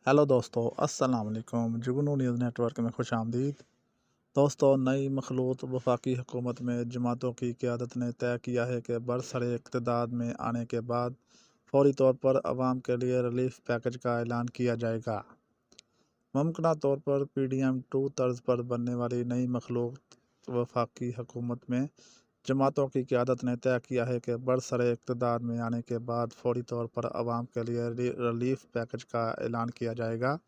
Hello दोस्तों, अस्सलाम वालेकुम। जुगनू न्यूज़ नेटवर्क में खुश आमदीद। दोस्तों, नई मखलूत वफाकी हुकूमत में जमातों की क़यादत ने तय किया है कि बरसरे इक़्तिदार में आने के बाद फौरी तौर पर अवाम के लिए रिलीफ पैकेज का ऐलान किया जाएगा। मुमकिना तौर पर PDM-2 तर्ज पर बनने वाली नई मखलूत वफाकी हुकूमत में जमातों की क़यादत ने तय किया है कि बरसरे इक़्तिदार में आने के बाद फौरी तौर पर अवाम के लिए रिलीफ पैकेज का ऐलान किया जाएगा।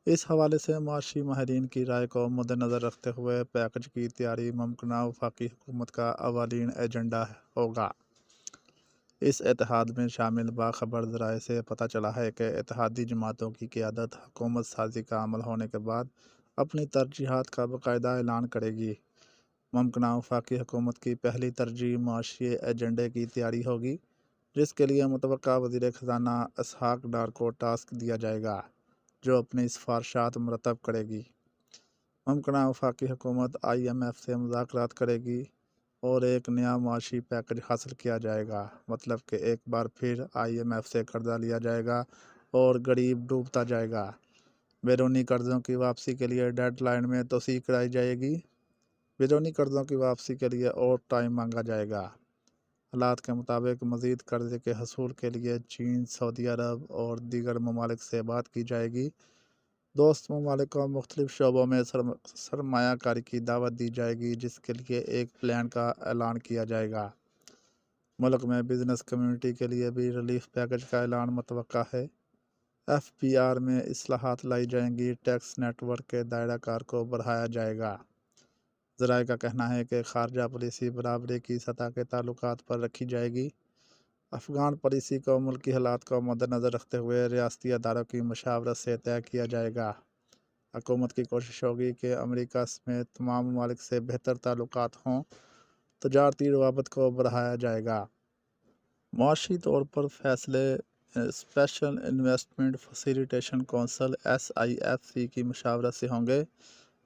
इस हवाले से मुआशी माहिरीन की राय को मद्देनज़र रखते हुए पैकेज की तैयारी मुमकिना वफाकी हुकूमत का अवालीन एजेंडा होगा। इस इत्तेहाद में शामिल बाखबर ज़राए से पता चला है कि इत्तेहादी जमातों की क़यादत हुकूमत साजी का अमल होने के बाद अपनी तरजीहात का बाकायदा ऐलान करेगी। मुमकिना वफाकी हुकूमत की पहली तरजीह मुआशी एजेंडे की तैयारी होगी, जिसके लिए मुतवक्का वज़ीर ख़ज़ाना इसहाक़ डार को टास्क दिया जाएगा, जो अपनी सिफ़ारिशात मुरतब करेगी। मुमकिना वफाकी हुकूमत IMF से मुज़ाकरात करेगी और एक नया मुआशी पैकेज हासिल किया जाएगा। मतलब कि एक बार फिर IMF से कर्जा लिया जाएगा और गरीब डूबता जाएगा। बैरूनी कर्ज़ों की वापसी के लिए डेडलाइन में तोसीक़ कराई जाएगी। बैरूनी कर्ज़ों की वापसी के लिए और टाइम मांगा जाएगा। हालात के मुताबिक मज़ीद कर्ज़े के हसूल के लिए चीन, सऊदी अरब और दीगर ममालिक से बात की जाएगी। दोस्त ममालिक को मुख्तलिफ़ शोबों में सरमायाकारी की दावत दी जाएगी, जिसके लिए एक प्लान का ऐलान किया जाएगा। मुल्क में बिज़नेस कम्युनिटी के लिए भी रिलीफ पैकेज का ऐलान मुतवक्का है। FBR में इस्लाहात लाई जाएंगी। टैक्स नेटवर्क के दायरा कार को बढ़ाया जाएगा। ज़राए का कहना है कि खारजा पॉलिसी बराबरी की सतह के ताल्लुकात पर रखी जाएगी। अफ़गान पॉलिसी को मुल्की हालात को मद्देनज़र रखते हुए रियासती अदारों की मशावरत से तय किया जाएगा। हुकूमत की कोशिश होगी कि अमेरिका समेत तमाम ममालिक से बेहतर ताल्लुकात हों। तजारती रवाबत को बढ़ाया जाएगा। मुआशी तौर पर फ़ैसले special investment facilitation council SIFC की मशावरत से होंगे।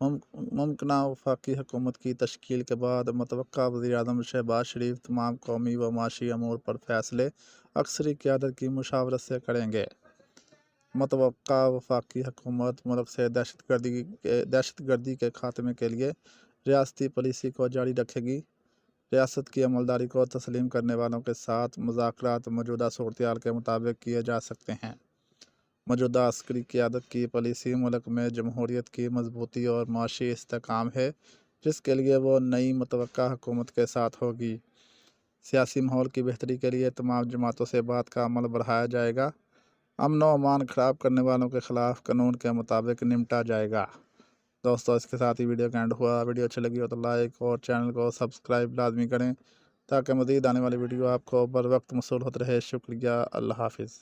मुमकिना वफाकी हुकूमत की तश्कील के बाद मुतवक्का वज़ीर-ए-आज़म शहबाज शरीफ तमाम कौमी व माशी अमूर पर फ़ैसले अक्सरी क़यादत की मशावरत से करेंगे। मुतवक्का वफाकी हुकूमत मुल्क से दहशतगर्दी के खात्मे के लिए रियासती पॉलिसी को जारी रखेगी। रियासत की अमलदारी को तस्लीम करने वालों के साथ मुज़ाकरात मौजूदा सूरत-ए-हाल के मुताबिक किए जा सकते हैं। मौजूदा अस्करी क़यादत की पॉलिसी मुल्क में जमहूरियत की मजबूती और माशी इस्तेहकाम है, जिसके लिए वो नई मुतवक्का हुकूमत के साथ होगी। सियासी माहौल की बेहतरी के लिए तमाम जमातों से बात का अमल बढ़ाया जाएगा। अमन व अमान ख़राब करने वालों के ख़िलाफ़ कानून के मुताबिक निपटा जाएगा। दोस्तों, इसके साथ ही वीडियो का एंड हुआ। वीडियो अच्छी लगी हो तो लाइक और चैनल को सब्सक्राइब लाजमी करें, ताकि मज़ीद आने वाली वीडियो आपको बर वक्त मौसूल होती रहे। शुक्रिया। अल्लाह हाफ़िज़।